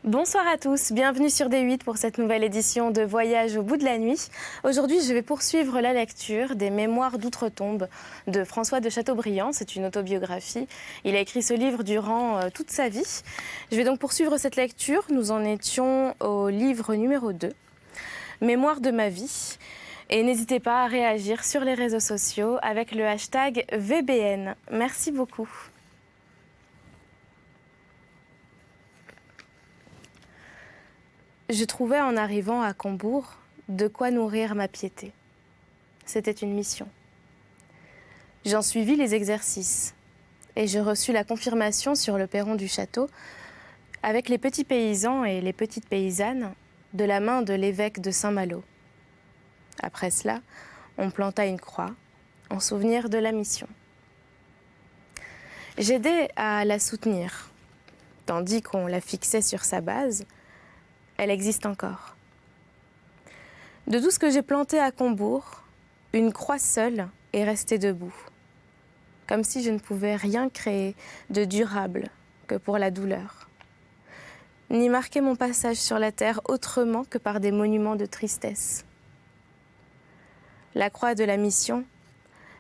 Bonsoir à tous, bienvenue sur D8 pour cette nouvelle édition de Voyage au bout de la nuit. Aujourd'hui, je vais poursuivre la lecture des Mémoires d'Outre-Tombe de François de Chateaubriand. C'est une autobiographie. Il a écrit ce livre durant toute sa vie. Je vais donc poursuivre cette lecture. Nous en étions au livre numéro 2, Mémoire de ma vie. Et n'hésitez pas à réagir sur les réseaux sociaux avec le hashtag VBN. Merci beaucoup. Je trouvais en arrivant à Combourg de quoi nourrir ma piété. C'était une mission. J'en suivis les exercices et je reçus la confirmation sur le perron du château avec les petits paysans et les petites paysannes de la main de l'évêque de Saint-Malo. Après cela, on planta une croix en souvenir de la mission. J'aidais à la soutenir, tandis qu'on la fixait sur sa base. Elle existe encore. De tout ce que j'ai planté à Combourg, une croix seule est restée debout, comme si je ne pouvais rien créer de durable que pour la douleur, ni marquer mon passage sur la terre autrement que par des monuments de tristesse. La croix de la mission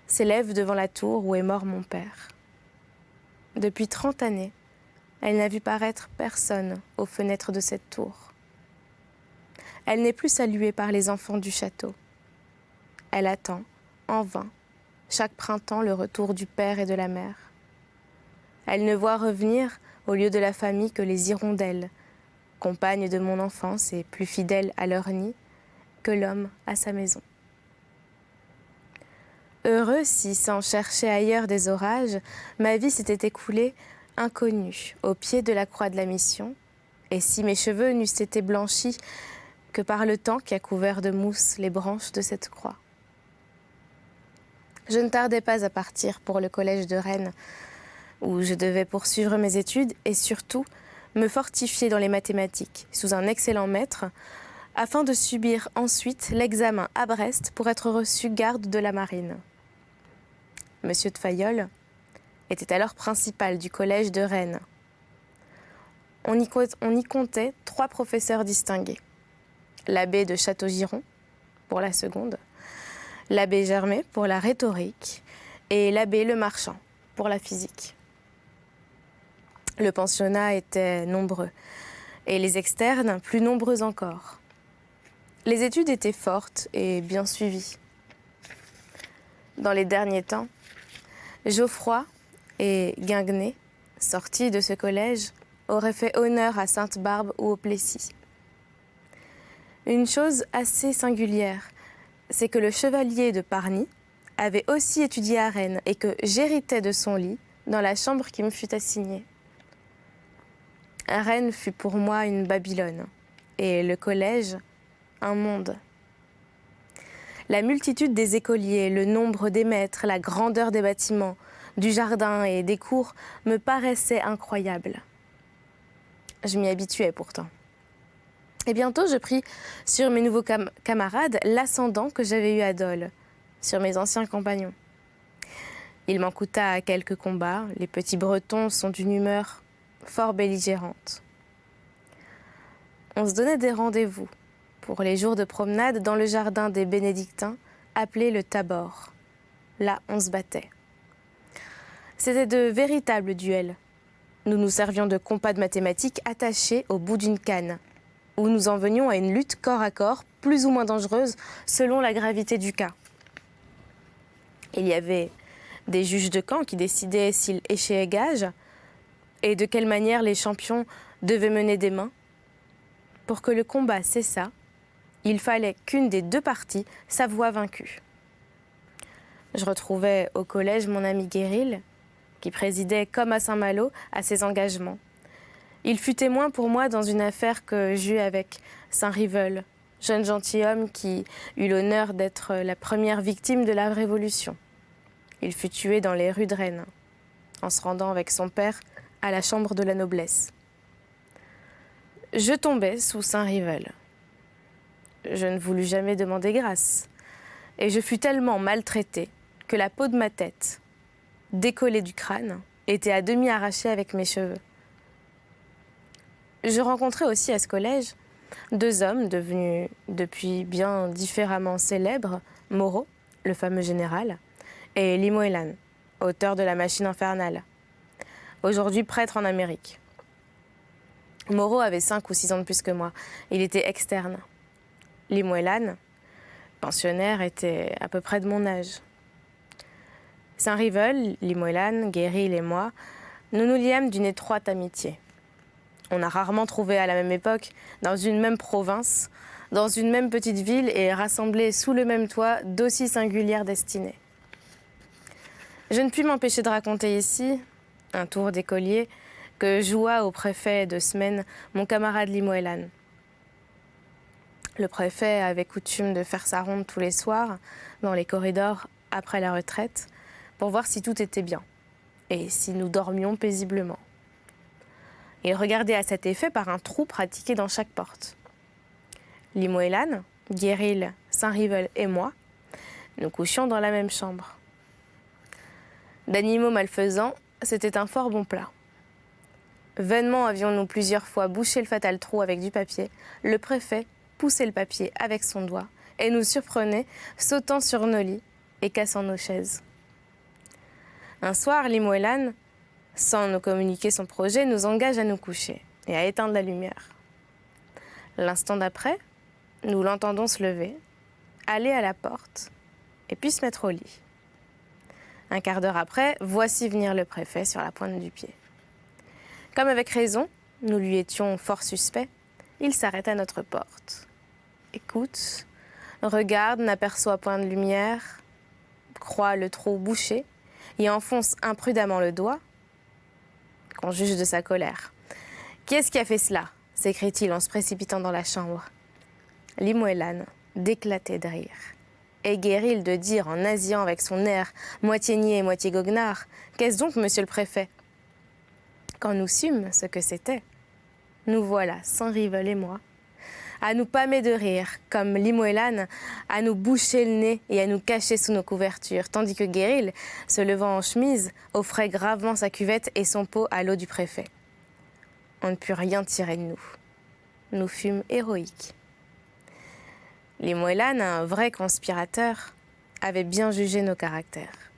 s'élève devant la tour où est mort mon père. Depuis 30 années, elle n'a vu paraître personne aux fenêtres de cette tour. Elle n'est plus saluée par les enfants du château. Elle attend, en vain, chaque printemps le retour du père et de la mère. Elle ne voit revenir, au lieu de la famille, que les hirondelles, compagnes de mon enfance et plus fidèles à leur nid que l'homme à sa maison. Heureux si, sans chercher ailleurs des orages, ma vie s'était écoulée inconnue, au pied de la croix de la mission, et si mes cheveux n'eussent été blanchis que par le temps qui a couvert de mousse les branches de cette croix. Je ne tardais pas à partir pour le collège de Rennes, où je devais poursuivre mes études et surtout me fortifier dans les mathématiques sous un excellent maître, afin de subir ensuite l'examen à Brest pour être reçu garde de la marine. Monsieur de Fayolle était alors principal du collège de Rennes. On y comptait 3 professeurs distingués. L'abbé de Châteaugiron pour la seconde, l'abbé Germet pour la rhétorique et l'abbé Lemarchand pour la physique. Le pensionnat était nombreux et les externes plus nombreux encore. Les études étaient fortes et bien suivies. Dans les derniers temps, Geoffroy et Guinguené, sortis de ce collège, auraient fait honneur à Sainte-Barbe ou au Plessis. Une chose assez singulière, c'est que le chevalier de Parny avait aussi étudié à Rennes et que j'héritais de son lit dans la chambre qui me fut assignée. Rennes fut pour moi une Babylone et le collège un monde. La multitude des écoliers, le nombre des maîtres, la grandeur des bâtiments, du jardin et des cours me paraissaient incroyables. Je m'y habituais pourtant. Et bientôt, je pris sur mes nouveaux camarades l'ascendant que j'avais eu à Dole, sur mes anciens compagnons. Il m'en coûta quelques combats. Les petits Bretons sont d'une humeur fort belligérante. On se donnait des rendez-vous pour les jours de promenade dans le jardin des Bénédictins, appelé le Tabor. Là, on se battait. C'était de véritables duels. Nous nous servions de compas de mathématiques attachés au bout d'une canne, où nous en venions à une lutte corps à corps, plus ou moins dangereuse, selon la gravité du cas. Il y avait des juges de camp qui décidaient s'il échait gage et de quelle manière les champions devaient mener des mains. Pour que le combat cessât, il fallait qu'une des 2 parties s'avoue vaincue. Je retrouvais au collège mon ami Guéril, qui présidait comme à Saint-Malo à ses engagements. Il fut témoin pour moi dans une affaire que j'eus avec Saint-Riveul, jeune gentilhomme qui eut l'honneur d'être la première victime de la Révolution. Il fut tué dans les rues de Rennes, en se rendant avec son père à la chambre de la noblesse. Je tombai sous Saint-Riveul. Je ne voulus jamais demander grâce, et je fus tellement maltraitée que la peau de ma tête, décollée du crâne, était à demi arrachée avec mes cheveux. Je rencontrais aussi à ce collège 2 hommes devenus depuis bien différemment célèbres, Moreau, le fameux général, et Limoelan, auteur de La Machine infernale, aujourd'hui prêtre en Amérique. Moreau avait 5 ou 6 ans de plus que moi. Il était externe. Limoelan, pensionnaire, était à peu près de mon âge. Saint-Rivel, Limoelan, Guéril et moi, nous nous liâmes d'une étroite amitié. On a rarement trouvé à la même époque, dans une même province, dans une même petite ville et rassemblés sous le même toit d'aussi singulières destinées. Je ne puis m'empêcher de raconter ici, un tour d'écolier, que joua au préfet de semaine mon camarade Limoelan. Le préfet avait coutume de faire sa ronde tous les soirs, dans les corridors après la retraite, pour voir si tout était bien, et si nous dormions paisiblement. Il regardait à cet effet par un trou pratiqué dans chaque porte. Limoelan, Guéril, Saint-Rivel et moi, nous couchions dans la même chambre. D'animaux malfaisants, c'était un fort bon plat. Vainement avions-nous plusieurs fois bouché le fatal trou avec du papier. Le préfet poussait le papier avec son doigt et nous surprenait, sautant sur nos lits et cassant nos chaises. Un soir, Limoelan, sans nous communiquer son projet, nous engage à nous coucher et à éteindre la lumière. L'instant d'après, nous l'entendons se lever, aller à la porte et puis se mettre au lit. Un quart d'heure après, voici venir le préfet sur la pointe du pied. Comme avec raison, nous lui étions fort suspects, il s'arrête à notre porte. Écoute, regarde, n'aperçoit point de lumière, croit le trou bouché et enfonce imprudemment le doigt, qu'on juge de sa colère. « Qui est-ce qui a fait cela ?» s'écrie-t-il en se précipitant dans la chambre. Limoelan d'éclater de rire. Et Guéril de dire en nasillant avec son air moitié niais et moitié goguenard: « Qu'est-ce donc, monsieur le préfet ?» Quand nous sûmes ce que c'était, nous voilà, Saint-Rivel et moi, à nous pâmer de rire, comme Limoelan, à nous boucher le nez et à nous cacher sous nos couvertures, tandis que Guéril, se levant en chemise, offrait gravement sa cuvette et son pot à l'eau du préfet. On ne put rien tirer de nous. Nous fûmes héroïques. Limoelan, un vrai conspirateur, avait bien jugé nos caractères.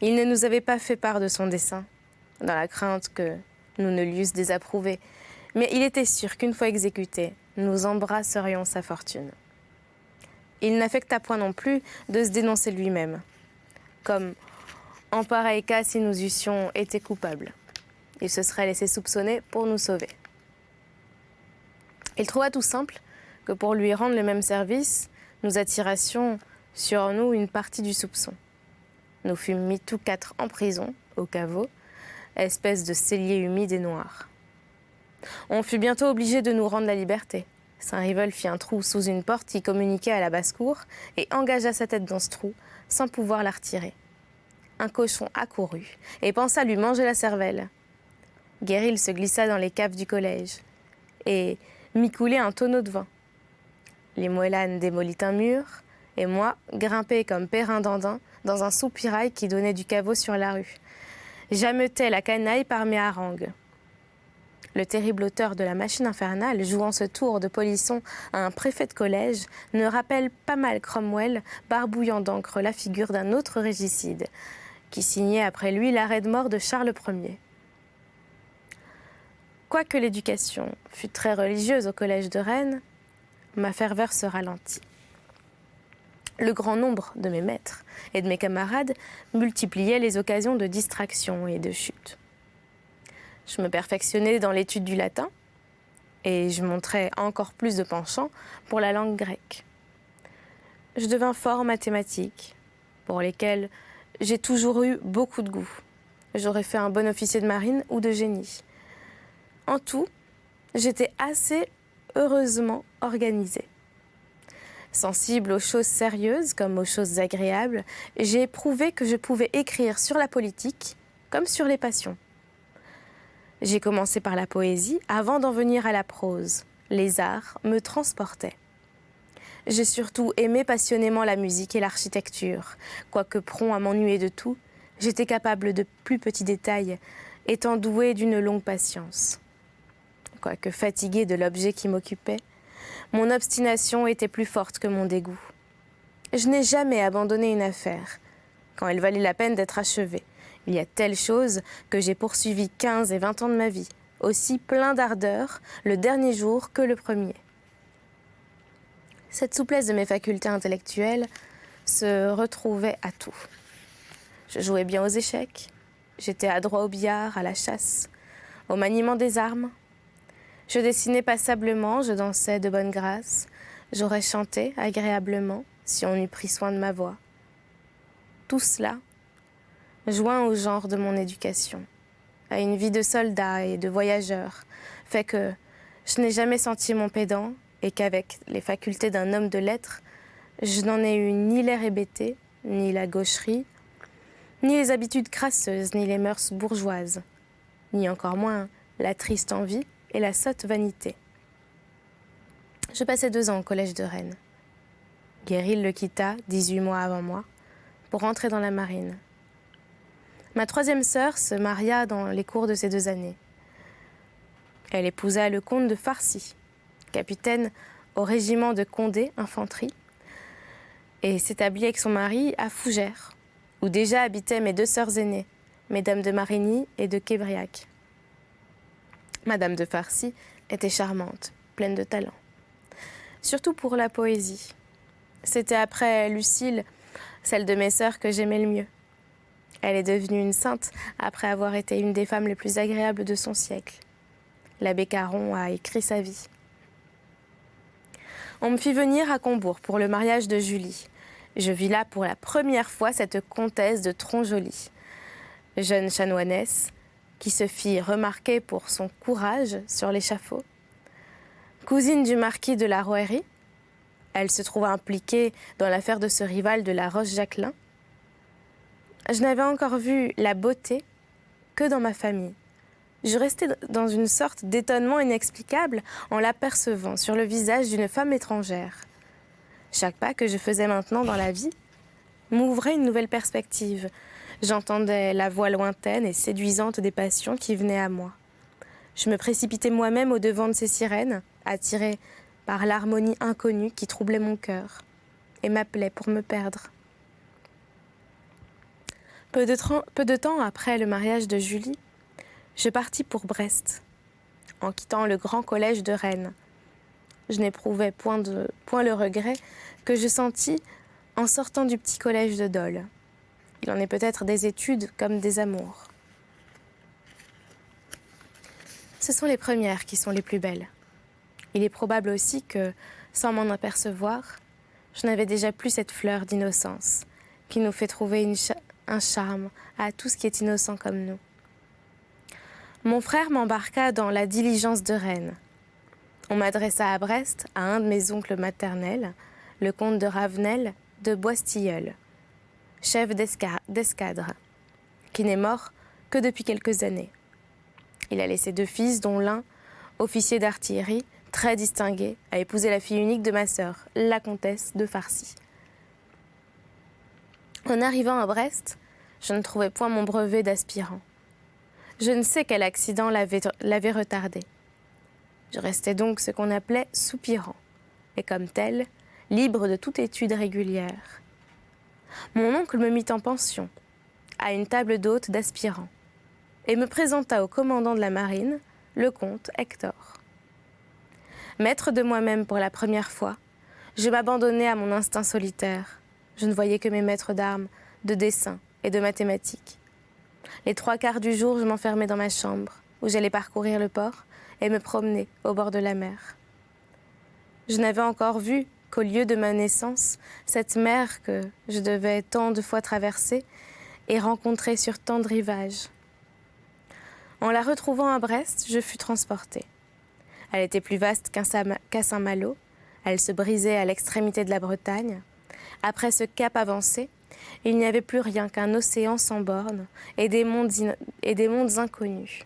Il ne nous avait pas fait part de son dessein, dans la crainte que nous ne l'eussent désapprouvé, mais il était sûr qu'une fois exécuté, nous embrasserions sa fortune. Il n'affecta point non plus de se dénoncer lui-même, comme en pareil cas si nous eussions été coupables. Il se serait laissé soupçonner pour nous sauver. Il trouva tout simple que pour lui rendre le même service, nous attirassions sur nous une partie du soupçon. Nous fûmes mis tous 4 en prison, au caveau, espèce de cellier humide et noir. On fut bientôt obligé de nous rendre la liberté. Saint-Rivel fit un trou sous une porte qui communiquait à la basse-cour et engagea sa tête dans ce trou sans pouvoir la retirer. Un cochon accourut et pensa lui manger la cervelle. Guéril se glissa dans les caves du collège et m'y couler un tonneau de vin. Limoelan démolit un mur et moi, grimpé comme Perrin-Dandin dans un soupirail qui donnait du caveau sur la rue. J'ameutais la canaille par mes harangues. Le terrible auteur de La Machine infernale, jouant ce tour de polisson à un préfet de collège, ne rappelle pas mal Cromwell, barbouillant d'encre la figure d'un autre régicide, qui signait après lui l'arrêt de mort de Charles Ier. Quoique l'éducation fût très religieuse au collège de Rennes, ma ferveur se ralentit. Le grand nombre de mes maîtres et de mes camarades multipliait les occasions de distraction et de chute. Je me perfectionnais dans l'étude du latin et je montrais encore plus de penchant pour la langue grecque. Je devins fort en mathématiques, pour lesquelles j'ai toujours eu beaucoup de goût. J'aurais fait un bon officier de marine ou de génie. En tout, j'étais assez heureusement organisée. Sensible aux choses sérieuses comme aux choses agréables, j'ai éprouvé que je pouvais écrire sur la politique comme sur les passions. J'ai commencé par la poésie avant d'en venir à la prose. Les arts me transportaient. J'ai surtout aimé passionnément la musique et l'architecture. Quoique prompt à m'ennuyer de tout, j'étais capable de plus petits détails, étant douée d'une longue patience. quoique fatiguée de l'objet qui m'occupait, mon obstination était plus forte que mon dégoût. Je n'ai jamais abandonné une affaire, quand elle valait la peine d'être achevée. Il y a telle chose que j'ai poursuivi 15 et 20 ans de ma vie, aussi plein d'ardeur le dernier jour que le premier. Cette souplesse de mes facultés intellectuelles se retrouvait à tout. Je jouais bien aux échecs, j'étais adroit au billard, à la chasse, au maniement des armes. Je dessinais passablement, je dansais de bonne grâce, j'aurais chanté agréablement si on eût pris soin de ma voix. Tout cela, joint au genre de mon éducation, à une vie de soldat et de voyageur, fait que je n'ai jamais senti mon pédant et qu'avec les facultés d'un homme de lettres, je n'en ai eu ni l'air hébété, ni la gaucherie, ni les habitudes crasseuses, ni les mœurs bourgeoises, ni encore moins la triste envie et la sotte vanité. Je passai 2 ans au collège de Rennes. Guéril le quitta 18 mois avant moi pour entrer dans la marine. Ma 3e sœur se maria dans les cours de ces 2 années. Elle épousa le comte de Farcy, capitaine au régiment de Condé, infanterie, et s'établit avec son mari à Fougères, où déjà habitaient mes 2 sœurs aînées, mesdames de Marigny et de Québriac. Madame de Farcy était charmante, pleine de talent, surtout pour la poésie. C'était après Lucile, celle de mes sœurs, que j'aimais le mieux. Elle est devenue une sainte après avoir été une des femmes les plus agréables de son siècle. L'abbé Caron a écrit sa vie. On me fit venir à Combourg pour le mariage de Julie. Je vis là pour la première fois cette comtesse de Tronjoli, jeune chanoinesse qui se fit remarquer pour son courage sur l'échafaud. Cousine du marquis de la Rouërie, elle se trouva impliquée dans l'affaire de ce rival de la Roche-Jacquelin. Je n'avais encore vu la beauté que dans ma famille. Je restais dans une sorte d'étonnement inexplicable en l'apercevant sur le visage d'une femme étrangère. Chaque pas que je faisais maintenant dans la vie m'ouvrait une nouvelle perspective. J'entendais la voix lointaine et séduisante des passions qui venaient à moi. Je me précipitais moi-même au-devant de ces sirènes, attirée par l'harmonie inconnue qui troublait mon cœur et m'appelait pour me perdre. Peu de temps après le mariage de Julie, je partis pour Brest, en quittant le grand collège de Rennes. Je n'éprouvais point le regret que je sentis en sortant du petit collège de Dole. Il en est peut-être des études comme des amours. Ce sont les premières qui sont les plus belles. Il est probable aussi que, sans m'en apercevoir, je n'avais déjà plus cette fleur d'innocence qui nous fait trouver un charme à tout ce qui est innocent comme nous. Mon frère m'embarqua dans la diligence de Rennes. On m'adressa à Brest à un de mes oncles maternels, le comte de Ravenel de Boistilleul, chef d'escadre, qui n'est mort que depuis quelques années. Il a laissé 2 fils, dont l'un, officier d'artillerie, très distingué, a épousé la fille unique de ma sœur, la comtesse de Farcy. En arrivant à Brest, je ne trouvais point mon brevet d'aspirant. Je ne sais quel accident l'avait retardé. Je restais donc ce qu'on appelait soupirant, et comme tel, libre de toute étude régulière. Mon oncle me mit en pension, à une table d'hôte d'aspirants, et me présenta au commandant de la marine, le comte Hector. Maître de moi-même pour la première fois, je m'abandonnais à mon instinct solitaire. Je ne voyais que mes maîtres d'armes, de dessin et de mathématiques. Les 3/4 du jour, je m'enfermais dans ma chambre, où j'allais parcourir le port et me promener au bord de la mer. Je n'avais encore vu qu'au lieu de ma naissance, cette mer que je devais tant de fois traverser et rencontrer sur tant de rivages. En la retrouvant à Brest, je fus transportée. Elle était plus vaste qu'à Saint-Malo, elle se brisait à l'extrémité de la Bretagne. Après ce cap avancé, il n'y avait plus rien qu'un océan sans bornes et des mondes inconnus.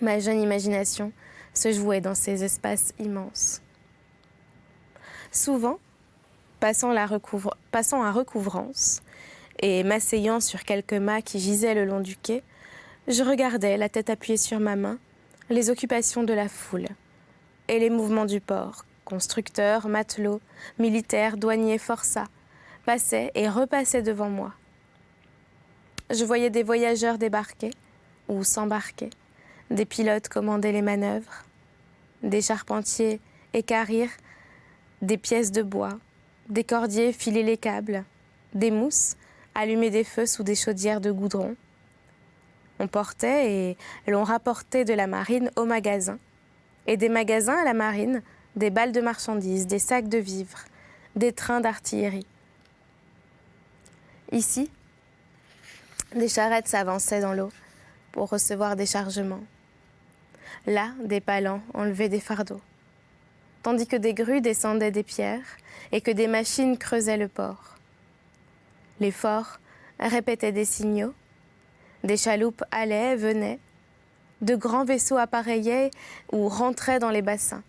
Ma jeune imagination se jouait dans ces espaces immenses. Souvent, passant à recouvrance et m'asseyant sur quelques mâts qui gisaient le long du quai, je regardais, la tête appuyée sur ma main, les occupations de la foule et les mouvements du port, constructeurs, matelots, militaires, douaniers, forçats, passaient et repassaient devant moi. Je voyais des voyageurs débarquer ou s'embarquer, des pilotes commander les manœuvres, des charpentiers équarrir des pièces de bois, des cordiers filer les câbles, des mousses allumer des feux sous des chaudières de goudron. On portait et l'on rapportait de la marine au magasin, et des magasins à la marine, des balles de marchandises, des sacs de vivres, des trains d'artillerie. Ici, des charrettes s'avançaient dans l'eau pour recevoir des chargements. Là, des palans enlevaient des fardeaux, tandis que des grues descendaient des pierres et que des machines creusaient le port. Les forts répétaient des signaux, des chaloupes allaient, venaient, de grands vaisseaux appareillaient ou rentraient dans les bassins.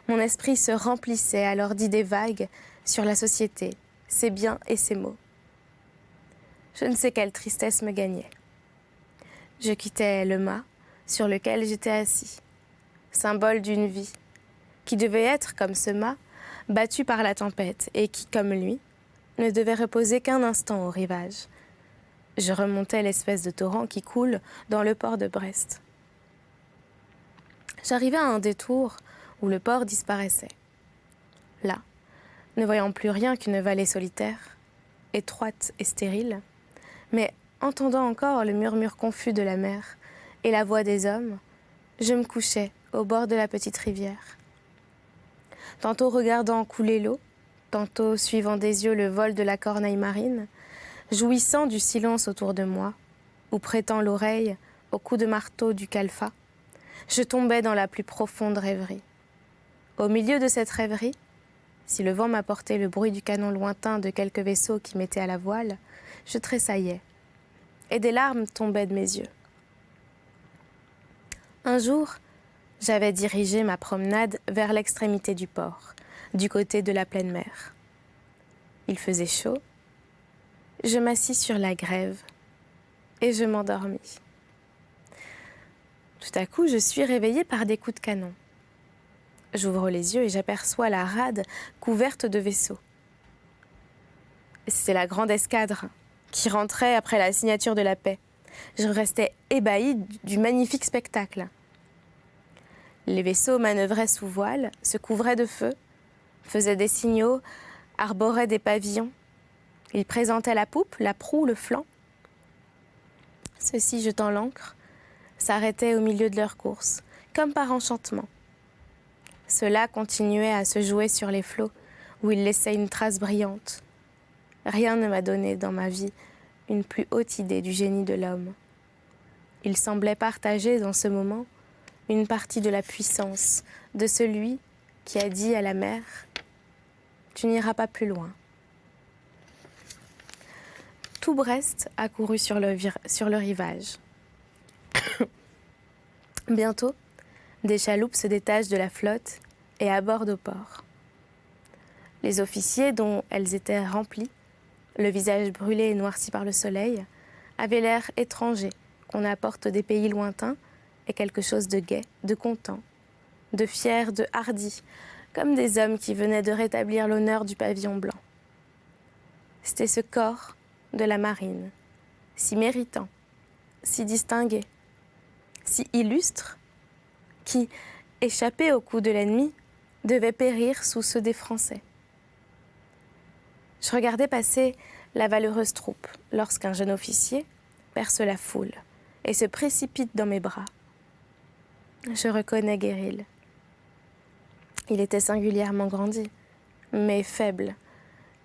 Mon esprit se remplissait alors d'idées vagues sur la société, ses biens et ses maux. Je ne sais quelle tristesse me gagnait. Je quittais le mât sur lequel j'étais assis, symbole d'une vie, qui devait être, comme ce mât, battu par la tempête et qui, comme lui, ne devait reposer qu'un instant au rivage. Je remontais l'espèce de torrent qui coule dans le port de Brest. J'arrivais à un détour où le port disparaissait. Là, ne voyant plus rien qu'une vallée solitaire, étroite et stérile, mais entendant encore le murmure confus de la mer et la voix des hommes, je me couchais au bord de la petite rivière. Tantôt regardant couler l'eau, tantôt suivant des yeux le vol de la corneille marine, jouissant du silence autour de moi, ou prêtant l'oreille au coup de marteau du calfa, je tombais dans la plus profonde rêverie. Au milieu de cette rêverie, si le vent m'apportait le bruit du canon lointain de quelques vaisseaux qui mettaient à la voile, je tressaillais, et des larmes tombaient de mes yeux. Un jour, j'avais dirigé ma promenade vers l'extrémité du port, du côté de la pleine mer. Il faisait chaud. Je m'assis sur la grève et je m'endormis. Tout à coup, je suis réveillée par des coups de canon. J'ouvre les yeux et j'aperçois la rade couverte de vaisseaux. C'est la grande escadre qui rentrait après la signature de la paix. Je restais ébahie du magnifique spectacle. Les vaisseaux manœuvraient sous voile, se couvraient de feu, faisaient des signaux, arboraient des pavillons. Ils présentaient la poupe, la proue, le flanc. Ceux-ci, jetant l'ancre, s'arrêtaient au milieu de leur course, comme par enchantement. Ceux-là continuaient à se jouer sur les flots, où ils laissaient une trace brillante. Rien ne m'a donné dans ma vie une plus haute idée du génie de l'homme. Il semblait partager dans ce moment une partie de la puissance de celui qui a dit à la mer « Tu n'iras pas plus loin ». Tout Brest accourut sur le rivage. Bientôt, des chaloupes se détachent de la flotte et abordent au port. Les officiers, dont elles étaient remplies, le visage brûlé et noirci par le soleil, avaient l'air étranger qu'on apporte des pays lointains et quelque chose de gai, de content, de fier, de hardi, comme des hommes qui venaient de rétablir l'honneur du pavillon blanc. C'était ce corps de la marine, si méritant, si distingué, si illustre, qui, échappé au coup de l'ennemi, devait périr sous ceux des Français. Je regardais passer la valeureuse troupe lorsqu'un jeune officier perce la foule et se précipite dans mes bras. Je reconnais Guéril. Il était singulièrement grandi, mais faible,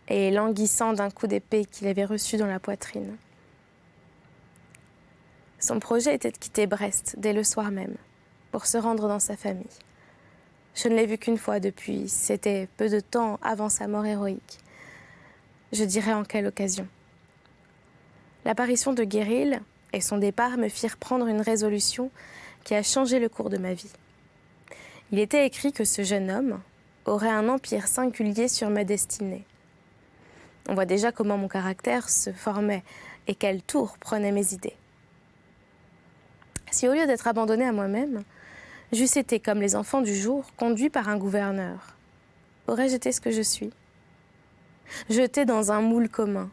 et languissant d'un coup d'épée qu'il avait reçu dans la poitrine. Son projet était de quitter Brest dès le soir même, pour se rendre dans sa famille. Je ne l'ai vu qu'une fois depuis, c'était peu de temps avant sa mort héroïque. Je dirais en quelle occasion. L'apparition de Guéril et son départ me firent prendre une résolution qui a changé le cours de ma vie. Il était écrit que ce jeune homme aurait un empire singulier sur ma destinée. On voit déjà comment mon caractère se formait et quel tour prenaient mes idées. si au lieu d'être abandonnée à moi-même, j'eusse été comme les enfants du jour, conduits par un gouverneur? Aurais-je été ce que je suis? Jeté dans un moule commun,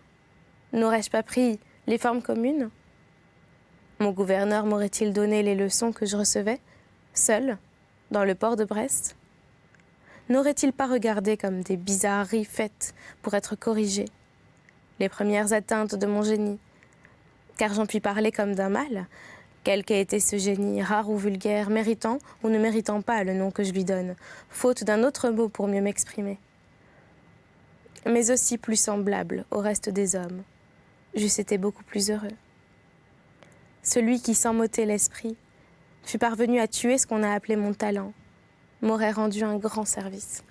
n'aurais-je pas pris les formes communes? Mon gouverneur m'aurait-il donné les leçons que je recevais, seul, dans le port de Brest? N'aurait-il pas regardé comme des bizarreries faites pour être corrigées, les premières atteintes de mon génie? Car j'en puis parler comme d'un mal, quel qu'ait été ce génie, rare ou vulgaire, méritant ou ne méritant pas le nom que je lui donne, faute d'un autre mot pour mieux m'exprimer. Mais aussi plus semblable au reste des hommes, j'eusse été beaucoup plus heureux. Celui qui, sans m'ôter l'esprit, fut parvenu à tuer ce qu'on a appelé mon talent, m'aurait rendu un grand service.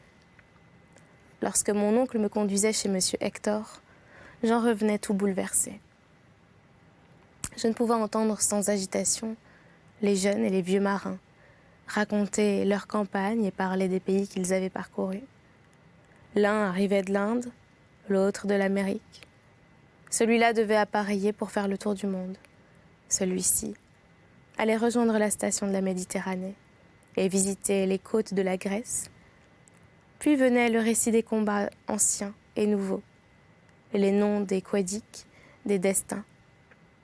Lorsque mon oncle me conduisait chez monsieur Hector, j'en revenais tout bouleversé. Je ne pouvais entendre sans agitation les jeunes et les vieux marins raconter leurs campagnes et parler des pays qu'ils avaient parcourus. L'un arrivait de l'Inde, l'autre de l'Amérique. Celui-là devait appareiller pour faire le tour du monde. Celui-ci allait rejoindre la station de la Méditerranée et visiter les côtes de la Grèce. Puis venait le récit des combats anciens et nouveaux, les noms des Quédiques, des Destins,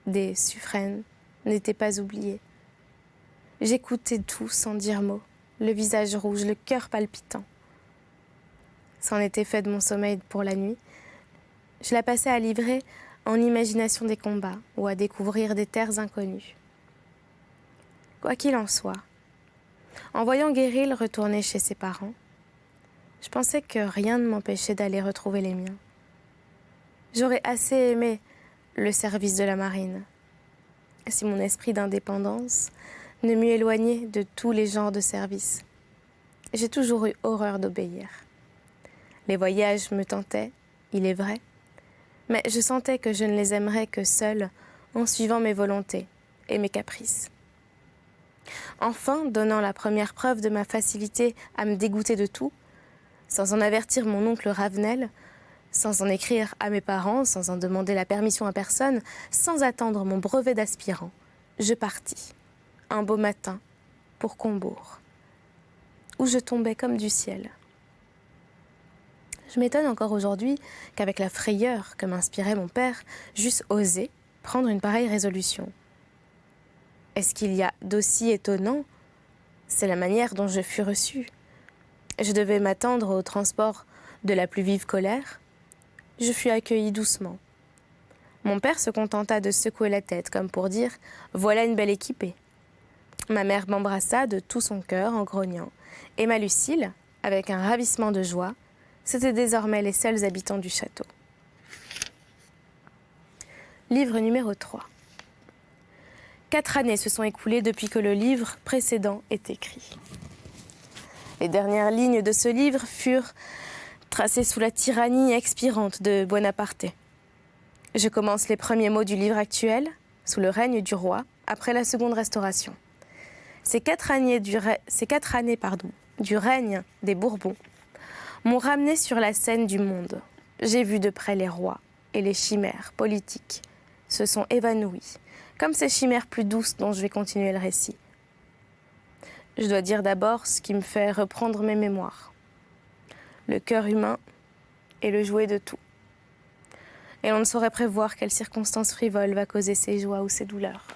des Suffrènes n'étaient pas oubliés. J'écoutais tout sans dire mot, le visage rouge, le cœur palpitant. C'en était fait de mon sommeil pour la nuit. Je la passais à livrer en imagination des combats ou à découvrir des terres inconnues. Quoi qu'il en soit, en voyant Guéril retourner chez ses parents, je pensais que rien ne m'empêchait d'aller retrouver les miens. J'aurais assez aimé le service de la marine, si mon esprit d'indépendance ne m'eût éloigné de tous les genres de services. J'ai toujours eu horreur d'obéir. Les voyages me tentaient, il est vrai, mais je sentais que je ne les aimerais que seul en suivant mes volontés et mes caprices. Enfin, donnant la première preuve de ma facilité à me dégoûter de tout, sans en avertir mon oncle Ravenel, sans en écrire à mes parents, sans en demander la permission à personne, sans attendre mon brevet d'aspirant, je partis, un beau matin, pour Combourg, où je tombais comme du ciel. Je m'étonne encore aujourd'hui qu'avec la frayeur que m'inspirait mon père, j'eusse osé prendre une pareille résolution. Est-ce qu'il y a d'aussi étonnant? C'est la manière dont je fus reçue. Je devais m'attendre au transport de la plus vive colère. Je fus accueillie doucement. Mon père se contenta de secouer la tête, comme pour dire « Voilà une belle équipée ». Ma mère m'embrassa de tout son cœur en grognant, et ma Lucille, avec un ravissement de joie, c'étaient désormais les seuls habitants du château. Livre numéro 3. 4 années se sont écoulées depuis que le livre précédent est écrit. Les dernières lignes de ce livre furent tracées sous la tyrannie expirante de Buonaparte. Je commence les premiers mots du livre actuel, sous le règne du roi, après la seconde restauration. Ces 4 années du règne des Bourbons m'ont ramené sur la scène du monde. J'ai vu de près les rois et les chimères politiques se sont évanouies, comme ces chimères plus douces dont je vais continuer le récit. Je dois dire d'abord ce qui me fait reprendre mes mémoires. Le cœur humain est le jouet de tout. Et on ne saurait prévoir quelle circonstance frivole va causer ses joies ou ses douleurs.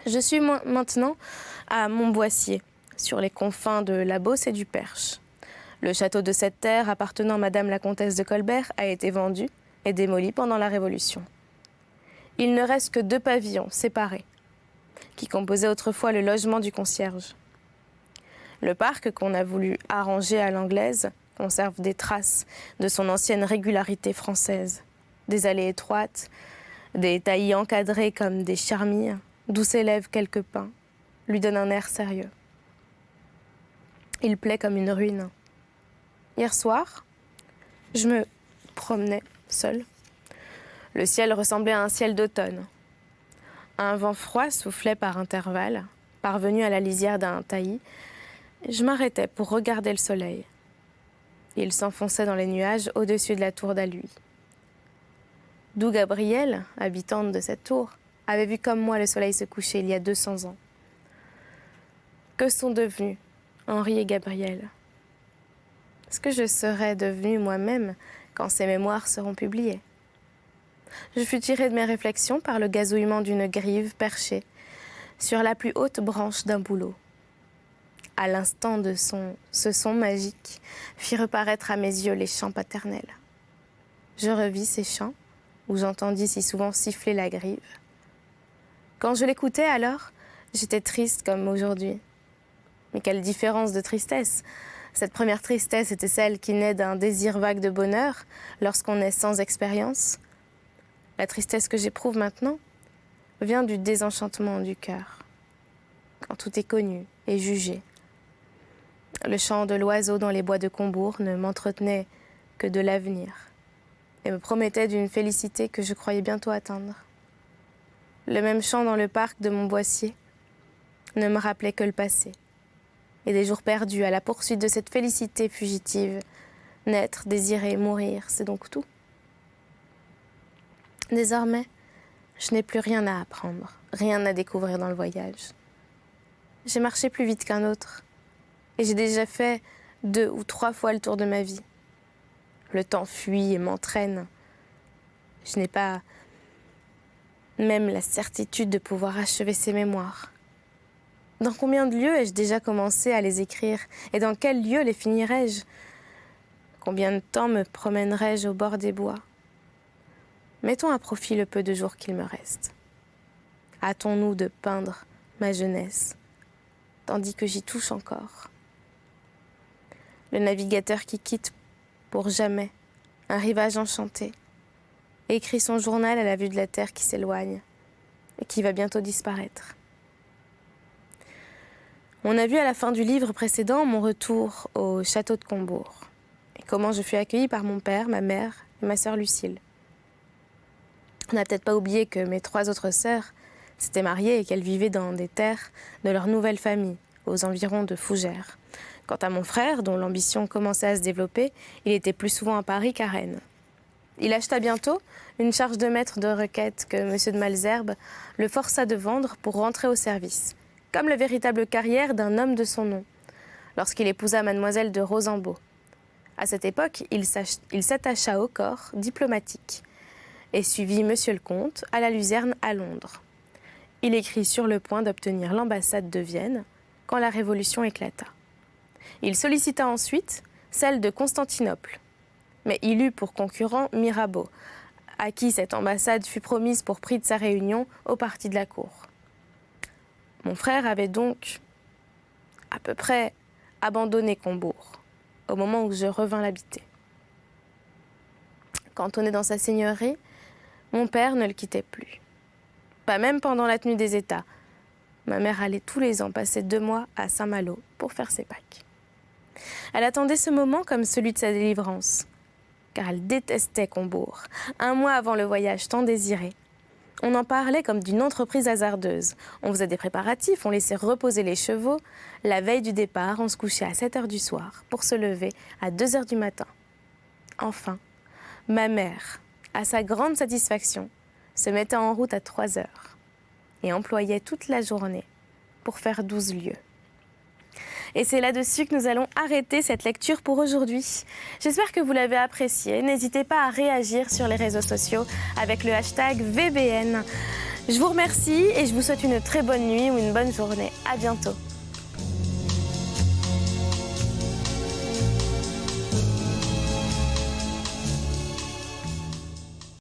Je suis maintenant à Montboissier, sur les confins de la Beauce et du Perche. Le château de cette terre appartenant à Madame la comtesse de Colbert a été vendu et démoli pendant la Révolution. Il ne reste que 2 pavillons séparés, qui composaient autrefois le logement du concierge. Le parc qu'on a voulu arranger à l'anglaise conserve des traces de son ancienne régularité française. Des allées étroites, des taillis encadrés comme des charmilles, d'où s'élèvent quelques pins, lui donnent un air sérieux. Il plaît comme une ruine. Hier soir, je me promenais seule. Le ciel ressemblait à un ciel d'automne. Un vent froid soufflait par intervalles, parvenu à la lisière d'un taillis. Je m'arrêtais pour regarder le soleil. Il s'enfonçait dans les nuages au-dessus de la tour d'Alluy. D'où Gabrielle, habitante de cette tour, avait vu comme moi le soleil se coucher il y a 200 ans. Que sont devenus Henri et Gabriel? Est-ce que je serais devenue moi-même quand ces mémoires seront publiées? Je fus tirée de mes réflexions par le gazouillement d'une grive perchée sur la plus haute branche d'un bouleau. À l'instant de ce son magique fit reparaître à mes yeux les chants paternels. Je revis ces chants, où j'entendis si souvent siffler la grive. Quand je l'écoutais alors, j'étais triste comme aujourd'hui. Mais quelle différence de tristesse! Cette première tristesse était celle qui naît d'un désir vague de bonheur lorsqu'on est sans expérience. La tristesse que j'éprouve maintenant vient du désenchantement du cœur, quand tout est connu et jugé. Le chant de l'oiseau dans les bois de Combourg ne m'entretenait que de l'avenir et me promettait d'une félicité que je croyais bientôt atteindre. Le même chant dans le parc de Montboissier ne me rappelait que le passé et des jours perdus à la poursuite de cette félicité fugitive. Naître, désirer, mourir, c'est donc tout. Désormais, je n'ai plus rien à apprendre, rien à découvrir dans le voyage. J'ai marché plus vite qu'un autre et j'ai déjà fait 2 ou 3 fois le tour de ma vie. Le temps fuit et m'entraîne. Je n'ai pas même la certitude de pouvoir achever ces mémoires. Dans combien de lieux ai-je déjà commencé à les écrire et dans quel lieu les finirai-je? Combien de temps me promènerai-je au bord des bois? Mettons à profit le peu de jours qu'il me reste. Hâtons-nous de peindre ma jeunesse, tandis que j'y touche encore. Le navigateur qui quitte pour jamais un rivage enchanté écrit son journal à la vue de la terre qui s'éloigne et qui va bientôt disparaître. On a vu à la fin du livre précédent mon retour au château de Combourg et comment je fus accueillie par mon père, ma mère et ma sœur Lucille. On n'a peut-être pas oublié que mes 3 autres sœurs s'étaient mariées et qu'elles vivaient dans des terres de leur nouvelle famille, aux environs de Fougères. Quant à mon frère, dont l'ambition commençait à se développer, il était plus souvent à Paris qu'à Rennes. Il acheta bientôt une charge de maître de requête que M. de Malesherbes le força de vendre pour rentrer au service, comme la véritable carrière d'un homme de son nom, lorsqu'il épousa mademoiselle de Rosambeau. À cette époque, il s'attacha au corps diplomatique et suivit Monsieur le Comte à la Luzerne à Londres. Il écrit sur le point d'obtenir l'ambassade de Vienne quand la Révolution éclata. Il sollicita ensuite celle de Constantinople, mais il eut pour concurrent Mirabeau, à qui cette ambassade fut promise pour prix de sa réunion au parti de la cour. Mon frère avait donc à peu près abandonné Combourg au moment où je revins l'habiter. Cantonné dans sa seigneurie, mon père ne le quittait plus. Pas même pendant la tenue des États. Ma mère allait tous les ans passer 2 mois à Saint-Malo pour faire ses Pâques. Elle attendait ce moment comme celui de sa délivrance, car elle détestait Combourg, 1 mois avant le voyage tant désiré. On en parlait comme d'une entreprise hasardeuse. On faisait des préparatifs, on laissait reposer les chevaux. La veille du départ, on se couchait à 7 heures du soir pour se lever à 2 heures du matin. Enfin, ma mère, à sa grande satisfaction, se mettait en route à 3 heures et employait toute la journée pour faire 12 lieues. Et c'est là-dessus que nous allons arrêter cette lecture pour aujourd'hui. J'espère que vous l'avez apprécié. N'hésitez pas à réagir sur les réseaux sociaux avec le hashtag VBN. Je vous remercie et je vous souhaite une très bonne nuit ou une bonne journée. À bientôt.